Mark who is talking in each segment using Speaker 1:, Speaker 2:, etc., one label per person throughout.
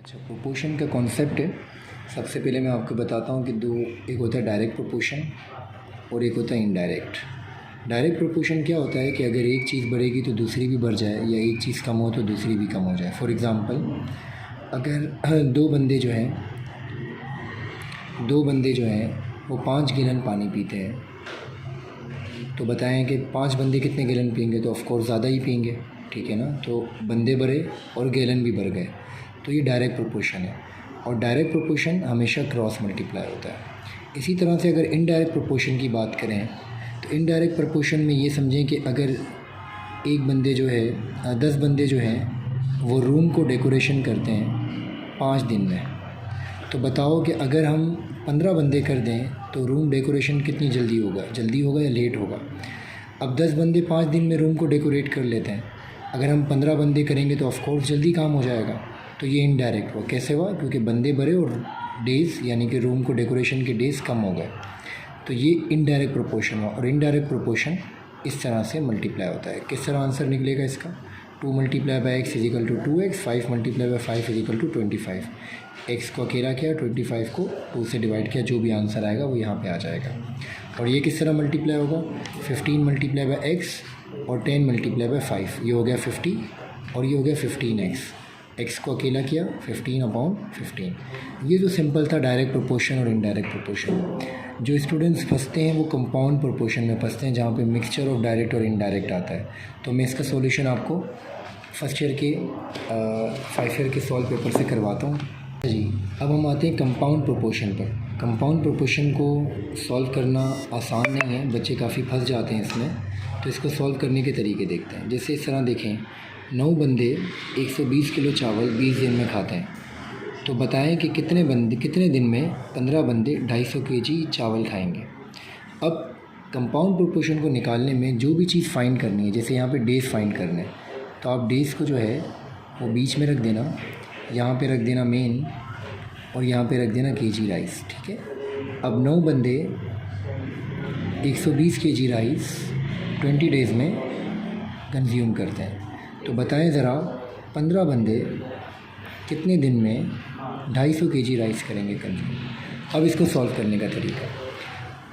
Speaker 1: अच्छा, प्रोपोर्शन का कॉन्सेप्ट है। सबसे पहले मैं आपको बताता हूँ कि एक होता है डायरेक्ट प्रोपोर्शन और एक होता है इनडायरेक्ट। डायरेक्ट प्रोपोर्शन क्या होता है कि अगर एक चीज़ बढ़ेगी तो दूसरी भी बढ़ जाए, या एक चीज़ कम हो तो दूसरी भी कम हो जाए। फॉर एग्ज़ाम्पल, अगर दो बंदे जो हैं वो 5 गैलन पानी पीते हैं, तो बताएं कि 5 बंदे कितने गैलन पिएंगे, तो ऑफ़कोर्स ज़्यादा ही पिएंगे, ठीक है ना। तो बंदे बढ़े और गैलन भी बढ़ गए, तो ये डायरेक्ट प्रोपोर्शन है। और डायरेक्ट प्रोपोर्शन हमेशा क्रॉस मल्टीप्लाई होता है। इसी तरह से अगर इनडायरेक्ट प्रोपोर्शन की बात करें तो इनडायरेक्ट प्रोपोर्शन में ये समझें कि अगर 10 बंदे जो हैं वो रूम को डेकोरेशन करते हैं 5 दिन में, तो बताओ कि अगर हम 15 बंदे कर दें तो रूम डेकोरेशन कितनी जल्दी होगा या लेट होगा। अब 10 बंदे 5 दिन में रूम को डेकोरेट कर लेते हैं, अगर हम 15 बंदे करेंगे तो ऑफ़कोर्स जल्दी काम हो जाएगा। तो ये इनडायरेक्ट हुआ। कैसे हुआ? क्योंकि बंदे बढ़े और डेज़ यानी कि रूम को डेकोरेशन के डेज़ कम हो गए, तो ये इनडायरेक्ट प्रोपोर्शन हुआ। और इनडायरेक्ट प्रोपोर्शन इस तरह से मल्टीप्लाई होता है। किस तरह आंसर निकलेगा इसका? 2 × x = 2x, 5 × 5 = 25। x को अकेला किया, 25 को 2 से डिवाइड किया, जो भी आंसर आएगा वो यहाँ पे आ जाएगा। और ये किस तरह मल्टीप्लाई होगा? 15 × x और 10 × 5, ये हो गया 50 और ये हो गया 15x। x को अकेला किया, 15/15। ये जो सिंपल था डायरेक्ट प्रोपोर्शन और इनडायरेक्ट प्रोपोर्शन। जो स्टूडेंट्स फंसते हैं वो कंपाउंड प्रोपोर्शन में फंसते हैं, जहाँ पे मिक्सचर ऑफ डायरेक्ट और इनडायरेक्ट आता है। तो मैं इसका सॉल्यूशन आपको फर्स्ट ईयर के 5 ईयर के सॉल्व पेपर से करवाता हूँ जी। अब हम आते हैं कंपाउंड प्रोपोर्शन पर। कंपाउंड प्रोपोर्शन को सॉल्व करना आसान नहीं है, बच्चे काफ़ी फंस जाते हैं इसमें। तो इसको सॉल्व करने के तरीके देखते हैं। जैसे इस तरह देखें, 9 बंदे 120 किलो चावल 20 दिन में खाते हैं, तो बताएं कि कितने दिन में 15 बंदे 250 kg चावल खाएंगे। अब कंपाउंड प्रोपोर्शन को निकालने में जो भी चीज़ फाइंड करनी है, जैसे यहाँ पे डेज़ फाइंड करने हैं, तो आप डेज़ को जो है वो बीच में रख देना, यहाँ पे रख देना मेन, और यहाँ पे रख देना kg राइस, ठीक है। अब 9 बंदे 120 kg राइस 20 डेज़ में कंज्यूम करते हैं, तो बताएं ज़रा 15 बंदे कितने दिन में 250 kg राइस करेंगे कंज्यूम। अब इसको सॉल्व करने का तरीका,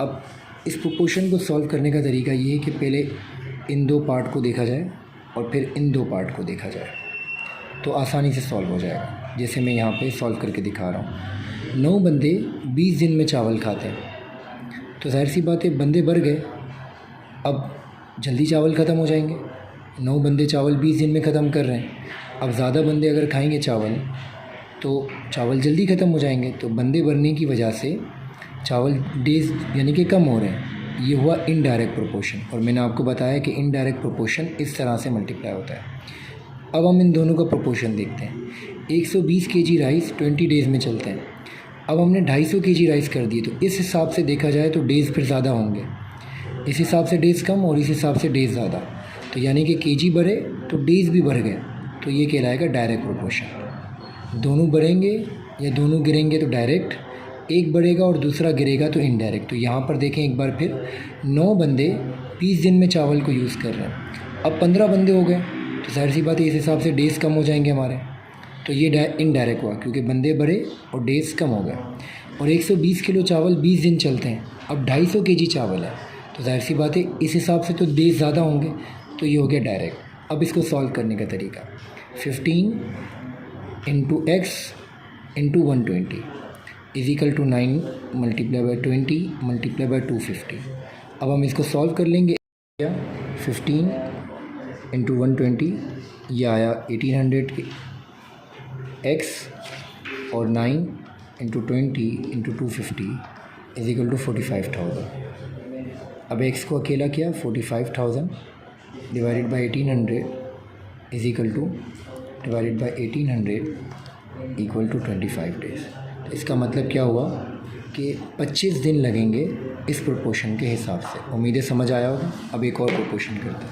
Speaker 1: अब इस प्रोपोर्शन को सॉल्व करने का तरीका ये है कि पहले इन 2 पार्ट को देखा जाए और फिर इन 2 पार्ट को देखा जाए, तो आसानी से सॉल्व हो जाएगा। जैसे मैं यहाँ पे सॉल्व करके दिखा रहा हूँ। 9 बंदे 20 दिन में चावल खाते हैं, तो ज़ाहिर सी बात है बंदे बढ़ गए, अब जल्दी चावल ख़त्म हो जाएंगे। 9 बंदे चावल 20 दिन में ख़त्म कर रहे हैं, अब ज़्यादा बंदे अगर खाएंगे चावल तो चावल जल्दी ख़त्म हो जाएंगे। तो बंदे बढ़ने की वजह से चावल डेज़ यानी कि कम हो रहे हैं। ये हुआ इनडायरेक्ट प्रोपोर्शन। और मैंने आपको बताया कि इनडायरेक्ट प्रोपोर्शन इस तरह से मल्टीप्लाई होता है। अब हम इन दोनों का प्रोपोर्शन देखते हैं। 120 kg राइस 20 डेज़ में चलते हैं। अब हमने 250 kg राइस कर दिए, तो इस हिसाब से देखा जाए तो डेज़ फिर ज़्यादा होंगे, इस हिसाब से डेज़ कम और इस हिसाब से डेज़ ज़्यादा, तो यानी कि kg बढ़े तो डेज़ भी बढ़ गए, तो ये कहलाएगा डायरेक्ट प्रोपोर्शन। दोनों बढ़ेंगे या दोनों गिरेंगे तो डायरेक्ट, एक बढ़ेगा और दूसरा गिरेगा तो इनडायरेक्ट। तो यहाँ पर देखें एक बार फिर, 9 बंदे 20 दिन में चावल को यूज़ कर रहे हैं, अब 15 बंदे हो गए, तो जाहिर सी बात है इस हिसाब से डेज़ कम हो जाएंगे हमारे, तो ये इनडायरेक्ट हुआ क्योंकि बंदे बढ़े और डेज़ कम हो गए। और 120 किलो चावल 20 दिन चलते हैं, अब 250 kg चावल है, तो जाहिर सी बात है इस हिसाब से तो डेज़ ज़्यादा होंगे, तो ये हो गया डायरेक्ट। अब इसको सॉल्व करने का तरीका, 15 × x × 120 = 9 × 20 × 250। अब हम इसको सॉल्व कर लेंगे। 15 × 120 ये आया 1800 x, और 9 × 20 × 250 = 45,000। अब x को अकेला किया, 45,000 divided by 1800 equal to 25 days. तो इसका मतलब क्या हुआ कि 25 दिन लगेंगे इस प्रोपोर्शन के हिसाब से। उम्मीदें समझ आया होगा। अब एक और प्रोपोर्शन करते हैं।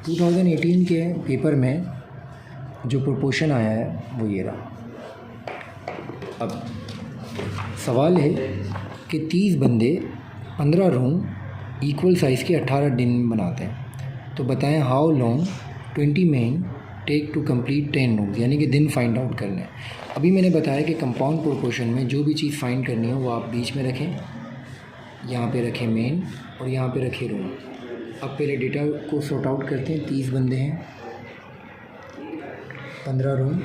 Speaker 1: 2018 के पेपर में जो प्रोपोर्शन आया है वो ये रहा। अब सवाल है कि 30 बंदे 15 रूम इक्वल साइज़ के 18 दिन में बनाते हैं, तो बताएं how long 20 men take to complete 10 rooms, यानी कि दिन फाइंड आउट करना है। अभी मैंने बताया कि कंपाउंड प्रोपोर्शन में जो भी चीज़ फाइंड करनी हो वो आप बीच में रखें, यहाँ पे रखें मेन और यहाँ पे रखें रूम। अब पहले डेटा को सॉर्ट आउट करते हैं। 30 बंदे हैं, 15 रूम,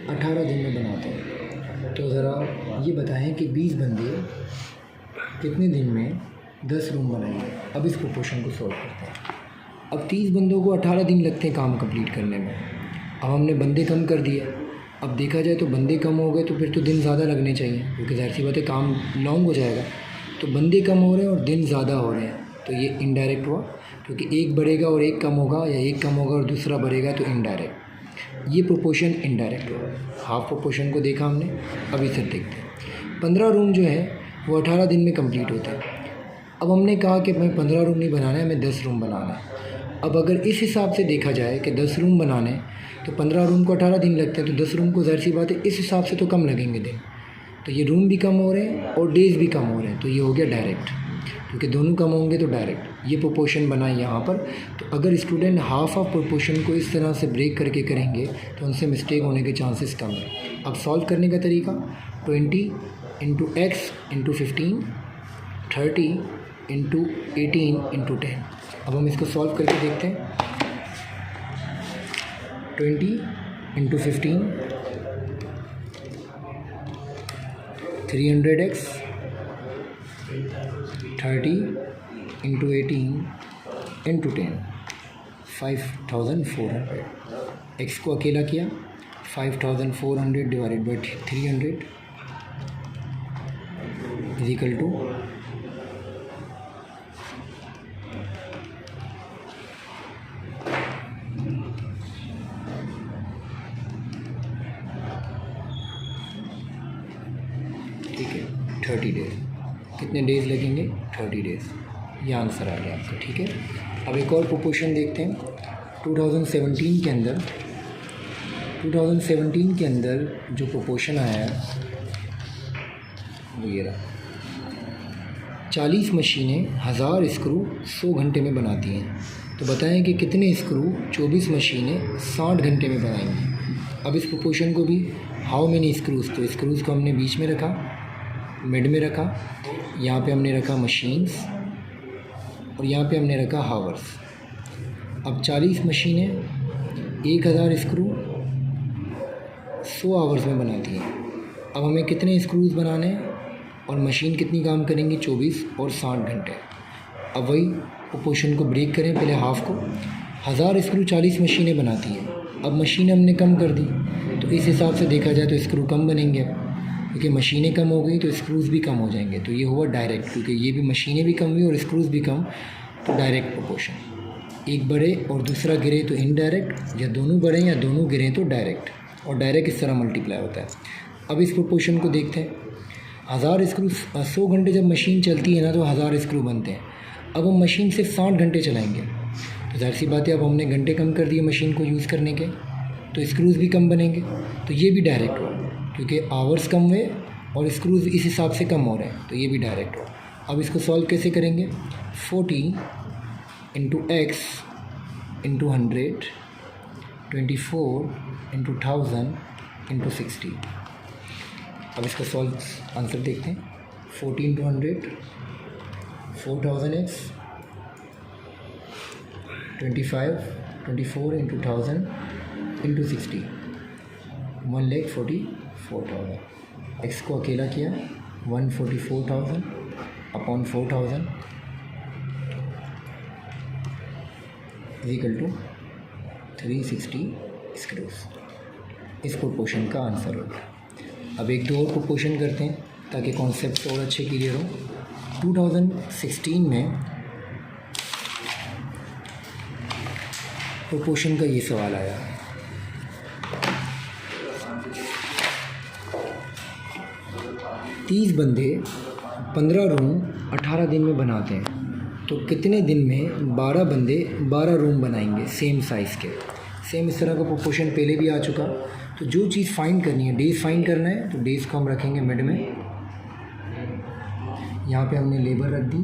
Speaker 1: 18 दिन में बनाते हैं। तो ज़रा ये बताएं कि 20 बंदे कितने दिन में 10 रूम बनाएंगे। अब इस प्रोपोर्शन को सॉल्व करते हैं। अब 30 बंदों को 18 दिन लगते हैं काम कंप्लीट करने में। अब हमने बंदे कम कर दिए। अब देखा जाए तो बंदे कम हो गए तो फिर तो दिन ज़्यादा लगने चाहिए, क्योंकि ज़ाहिर सी बात है काम लॉन्ग हो जाएगा। तो बंदे कम हो रहे हैं और दिन ज़्यादा हो रहे हैं, तो ये इनडायरेक्ट हुआ, क्योंकि एक बढ़ेगा और एक कम होगा, या एक कम होगा और दूसरा बढ़ेगा, तो इनडायरेक्ट। ये प्रोपोर्शन इनडायरेक्ट हुआ। हाफ प्रोपोर्शन को देखा हमने, अब इसे देखते हैं। 15 रूम जो है वो 18 दिन में कंप्लीट होते हैं। अब हमने कहा कि हमें 15 रूम नहीं बनाना है, हमें 10 रूम बनाना है। अब अगर इस हिसाब से देखा जाए कि 10 रूम बनाने तो 15 रूम को 18 दिन लगते हैं, तो 10 रूम को ज़ाहिर सी बात है इस हिसाब से तो कम लगेंगे दिन। तो ये रूम भी कम हो रहे हैं और डेज़ भी कम हो रहे हैं, तो ये हो गया डायरेक्ट, क्योंकि दोनों कम होंगे तो डायरेक्ट। ये प्रोपोर्शन बना यहाँ पर। तो अगर स्टूडेंट हाफ ऑफ प्रोपोर्शन को इस तरह से ब्रेक करके करेंगे तो उनसे मिस्टेक होने के चांसेस कम है। अब सॉल्व करने का तरीका 20 × x × 15, 30 × 18 × 10। अब हम इसको सॉल्व करके देखते हैं। 20 × 15 300x, 30 × 18 × 10 5400। x को अकेला किया, 5400 divided by 300 is equal to 30 days. कितने डेज़ लगेंगे? 30 डेज़। ये आंसर आ गया आपका, ठीक है। अब एक और प्रोपोर्शन देखते हैं। 2017 के अंदर जो प्रोपोर्शन आया है वो ये रहा। 40 मशीनें 1000 स्क्रू 100 घंटे में बनाती हैं। तो बताएं कि कितने स्क्रू 24 मशीनें 60 घंटे में बनाएंगी। अब इस प्रोपोर्शन को भी हाउ मेनी स्क्रूज़, तो स्क्रूज़ को हमने बीच में रखा, मिड में रखा, यहाँ पे हमने रखा मशीन्स और यहाँ पे हमने रखा हावर्स। अब 40 मशीनें 1000 स्क्रू 100 आवर्स में बनाती हैं। अब हमें कितने स्क्रूज़ बनाने हैं और मशीन कितनी काम करेंगी? 24 और 60 घंटे। अब वही प्रोपोर्शन को ब्रेक करें, पहले हाफ को। 1000 स्क्रू 40 मशीनें बनाती हैं। अब मशीनें हमने कम कर दी, तो इस हिसाब से देखा जाए तो स्क्रू कम बनेंगे, क्योंकि मशीनें कम हो गई तो स्क्रूज़ भी कम हो जाएंगे। तो ये हुआ डायरेक्ट, क्योंकि ये भी मशीनें भी कम हुई और स्क्रूज़ भी कम, तो डायरेक्ट प्रोपोर्शन। एक बढ़े और दूसरा गिरे तो इनडायरेक्ट, या दोनों बढ़ें या दोनों गिरें तो डायरेक्ट, और डायरेक्ट इस तरह मल्टीप्लाई होता है। अब इस प्रोपोर्शन को देखते हैं। 1000 स्क्रू 100 घंटे जब मशीन चलती है ना तो 1000 स्क्रू बनते हैं। अब हम मशीन सिर्फ 60 घंटे चलाएँगे, तो ज़ाहिर सी बात है अब हमने घंटे कम कर दिए मशीन को यूज़ करने के, तो स्क्रूज़ भी कम बनेंगे। तो ये भी डायरेक्ट हुआ, क्योंकि आवर्स कम हुए और स्क्रूज़ इस हिसाब से कम हो रहे हैं, तो ये भी डायरेक्ट हुआ। अब इसको सॉल्व कैसे करेंगे? 40 × x × 100, 24 × 1000 × 60। अब इसका सॉल्व आंसर देखते हैं। 40 × 100 4000x, 24 × 1000 × 60 1,44,000। x को अकेला किया, 144,000 upon 4000 is equal to 360 screws. इस प्रोपोर्शन का आंसर होगा। अब एक दो और प्रोपोर्शन करते हैं ताकि कॉन्सेप्ट और अच्छे क्लियर हो। 2016 में प्रोपोर्शन का ये सवाल आया, तीस बंदे 15 रूम 18 दिन में बनाते हैं, तो कितने दिन में 12 बंदे 12 रूम बनाएंगे सेम साइज़ के। सेम इस तरह का प्रोपोर्शन पहले भी आ चुका। तो जो चीज़ फाइंड करनी है, डेज फाइंड करना है, तो डेज को हम रखेंगे मिड में। यहाँ पे हमने लेबर रख दी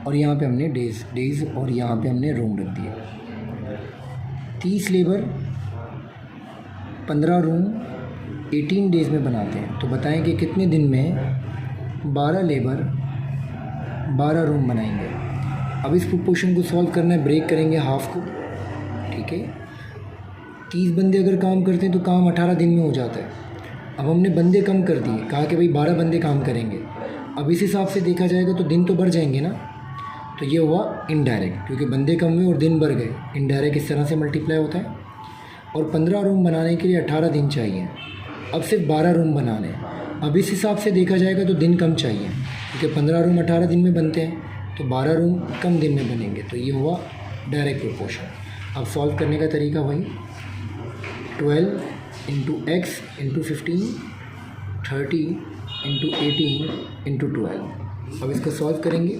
Speaker 1: और यहाँ पे हमने डेज और यहाँ पे हमने रूम रख दिए। 30 लेबर 15 रूम 18 डेज़ में बनाते हैं, तो बताएं कि कितने दिन में 12 लेबर 12 रूम बनाएंगे। अब इस प्रोपोर्शन को सॉल्व करना है, ब्रेक करेंगे हाफ को, ठीक है। 30 बंदे अगर काम करते हैं तो काम 18 दिन में हो जाता है। अब हमने बंदे कम कर दिए, कहा कि भाई 12 बंदे काम करेंगे। अब इस हिसाब से देखा जाएगा तो दिन तो बढ़ जाएंगे ना, तो ये हुआ इनडायरेक्ट, क्योंकि बंदे कम हुए और दिन बढ़ गए। इनडायरेक्ट इस तरह से मल्टीप्लाई होता है। और 15 रूम बनाने के लिए 18 दिन चाहिए, अब सिर्फ 12 रूम बनाने हैं। अब इस हिसाब से देखा जाएगा तो दिन कम चाहिए, क्योंकि 15 रूम 18 दिन में बनते हैं, तो 12 रूम कम दिन में बनेंगे। तो ये हुआ डायरेक्ट प्रोपोर्शन। अब सॉल्व करने का तरीका वही, 12 into X into 15, 30 into 18 into 12। अब इसको सॉल्व करेंगे।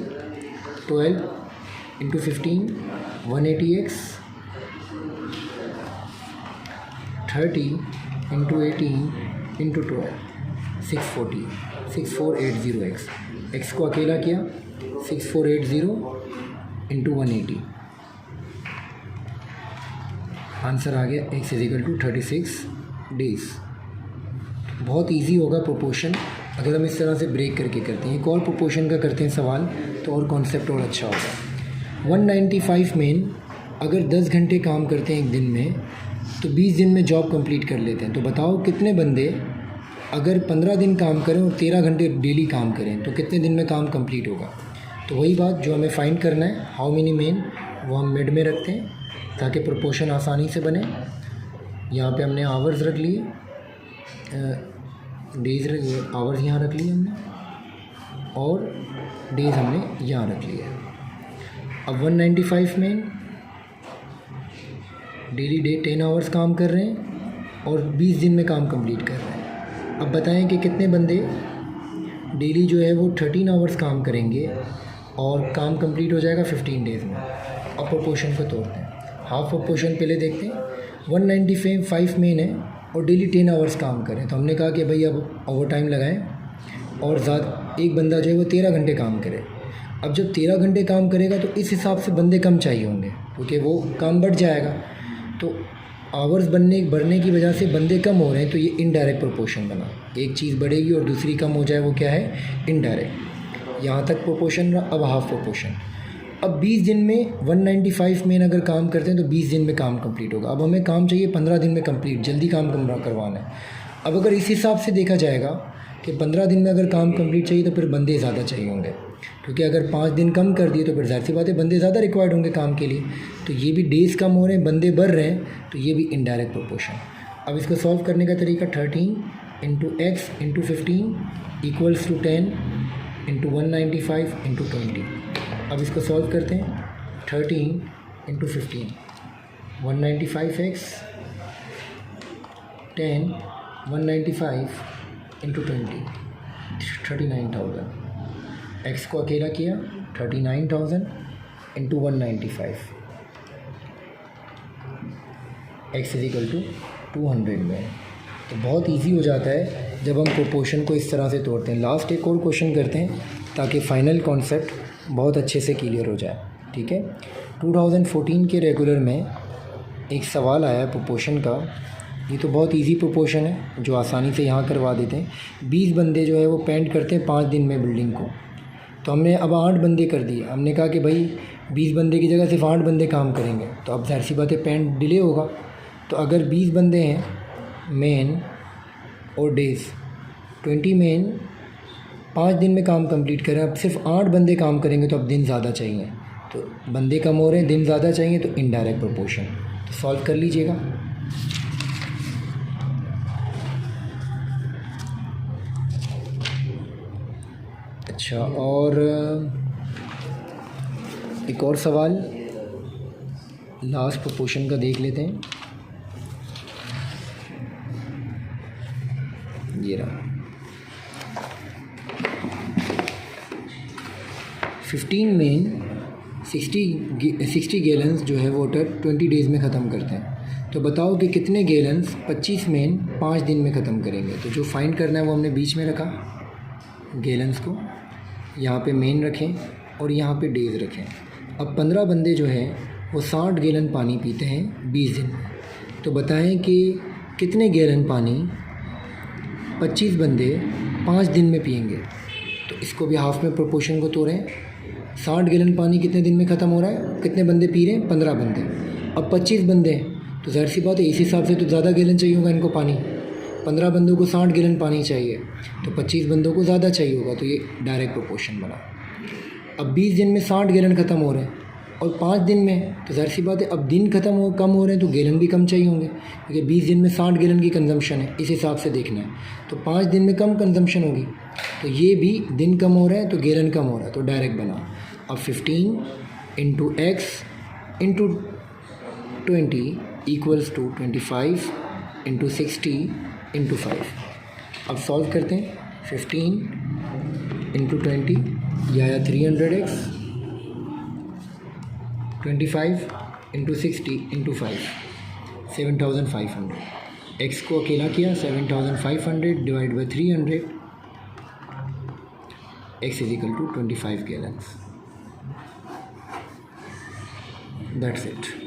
Speaker 1: 12 into 15 180x, 30 into 18 into 12 640, 6480x। X को अकेला किया, 6480 इंटू 180, आंसर आ गया x इजिकल टू 36 डेज़। बहुत इजी होगा प्रोपोर्शन अगर हम इस तरह से ब्रेक करके करते हैं। एक और प्रोपोर्शन का करते हैं सवाल, तो और कॉन्सेप्ट और अच्छा होगा। 195 मेन अगर 10 घंटे काम करते हैं एक दिन में, तो 20 दिन में जॉब कंप्लीट कर लेते हैं। तो बताओ कितने बंदे अगर 15 दिन काम करें और 13 घंटे डेली काम करें तो कितने दिन में काम कंप्लीट होगा। तो वही बात जो हमें फाइंड करना है, हाउ मेनी मेन, वो हम मिड में रखते हैं ताकि प्रोपोर्शन आसानी से बने। यहाँ पे हमने आवर्स रख लिए, डेज़ आवर्स यहाँ रख लिए हमने, और डेज़ हमने यहाँ रख लिए। अब 195 में डेली 10 आवर्स काम कर रहे हैं और 20 दिन में काम कंप्लीट कर रहे हैं। अब बताएं कि कितने बंदे डेली जो है वो 13 आवर्स काम करेंगे और काम कंप्लीट हो जाएगा 15 डेज़ में। अब प्रोपोर्शन को तोड़ते हैं, हाफ प्रोपोर्शन पहले देखते हैं। 195 मेन है और डेली 10 आवर्स काम करें, तो हमने कहा कि भाई अब ओवर टाइम लगाएं और ज़्यादा एक बंदा जो है वो 13 घंटे काम करे। अब जब 13 घंटे काम करेगा तो इस हिसाब से बंदे कम चाहिए होंगे, क्योंकि वो काम बढ़ जाएगा। तो आवर्स बढ़ने की वजह से बंदे कम हो रहे हैं, तो ये इनडायरेक्ट प्रोपोर्शन बना। एक चीज़ बढ़ेगी और दूसरी कम हो जाए, वो क्या है, इनडायरेक्ट। यहाँ तक प्रोपोर्शन रहा। अब हाफ प्रोपोर्शन। अब 20 दिन में 195 में अगर काम करते हैं तो 20 दिन में काम कंप्लीट होगा। अब हमें काम चाहिए 15 दिन में कंप्लीट, जल्दी काम करवाना है। अब अगर इस हिसाब से देखा जाएगा कि 15 दिन में अगर काम कंप्लीट चाहिए तो फिर बंदे ज़्यादा चाहिए होंगे, क्योंकि अगर 5 दिन कम कर दिए तो फिर ज़ाहिर सी बात है बंदे ज़्यादा रिक्वायर्ड होंगे काम के लिए। तो ये भी डेज़ कम हो रहे हैं, बंदे बढ़ रहे हैं, तो ये भी इनडायरेक्ट प्रोपोर्शन। अब इसको सॉल्व करने का तरीका 13 into X into 15 equals to 10 into 195 into 20। अब इसको सॉल्व करते हैं। 13 इंटू 15 195x, 10 195 इंटू 20 39,000। एक्स को अकेला किया, 39,000 इंटू 195, एक्स इजिकल टू 200 में। तो बहुत इजी हो जाता है जब हम प्रोपोर्शन को इस तरह से तोड़ते हैं। लास्ट एक और क्वेश्चन करते हैं ताकि फ़ाइनल कॉन्सेप्ट बहुत अच्छे से क्लियर हो जाए, ठीक है। 2014 के रेगुलर में एक सवाल आया प्रोपोर्शन का। ये तो बहुत इजी प्रोपोर्शन है जो आसानी से यहाँ करवा देते हैं। 20 बंदे जो है वो पेंट करते हैं 5 दिन में बिल्डिंग को, तो हमने अब 8 बंदे कर दिए। हमने कहा कि भाई 20 बंदे की जगह सिर्फ 8 बंदे काम करेंगे, तो अब ज़ाहिर सी बात है पेंट डिले होगा। तो अगर 20 बंदे हैं मेन और डेज़ 20 मेन 5 दिन में काम कंप्लीट करें, अब सिर्फ 8 बंदे काम करेंगे तो अब दिन ज़्यादा चाहिए, तो बंदे कम हो रहे हैं, दिन ज़्यादा चाहिए, तो इनडायरेक्ट प्रोपोर्शन। तो सॉल्व कर लीजिएगा। अच्छा, और एक और सवाल लास्ट प्रोपोर्शन का देख लेते हैं। ये रहा 15 मेन 60 गैलन्स जो है वाटर 20 डेज़ में ख़त्म करते हैं। तो बताओ कि कितने गैलन्स 25 मेन 5 दिन में ख़त्म करेंगे। तो जो फाइंड करना है वो हमने बीच में रखा, गैलन्स को यहाँ पे मेन रखें और यहाँ पे डेज़ रखें। अब 15 बंदे जो हैं वो 60 गैलन पानी पीते हैं 20 दिन में। तो बताएं कि कितने गैलन पानी 25 बंदे 5 दिन में पिएंगे। तो इसको भी हाफ में प्रोपोर्शन को तोड़ें। 60 गैलन पानी कितने दिन में ख़त्म हो रहा है, कितने बंदे पी रहे हैं, 15 बंदे। अब 25 बंदे हैं तो ज़ाहिर सी बात है इस हिसाब से तो ज़्यादा गैलन चाहिए होगा इनको पानी। 15 बंदों को 60 गैलन पानी चाहिए तो 25 बंदों को ज़्यादा चाहिए होगा, तो ये डायरेक्ट प्रोपोर्शन बना। अब 20 दिन में 60 गैलन ख़त्म हो रहे हैं और 5 दिन में, तो ज़ाहिर सी बात है अब दिन कम हो रहे हैं तो गैलन भी कम चाहिए होंगे, क्योंकि 20 दिन में 60 गैलन की कंजम्पशन है, इस हिसाब से देखना है। तो 5 दिन में कम कंजम्पशन होगी, तो ये भी दिन कम हो रहा है तो गैलन कम हो रहा है, तो डायरेक्ट बना। अब 15 into X into 20 equals to 25 into 60 into 5। अब सॉल्व करते हैं। 15 इंटू 20 या 300x, 25 इंटू 60 इंटू 5, 7500। एक्स को अकेला किया, 7500 divide by 300, X is equal to 25 gallons. That's it.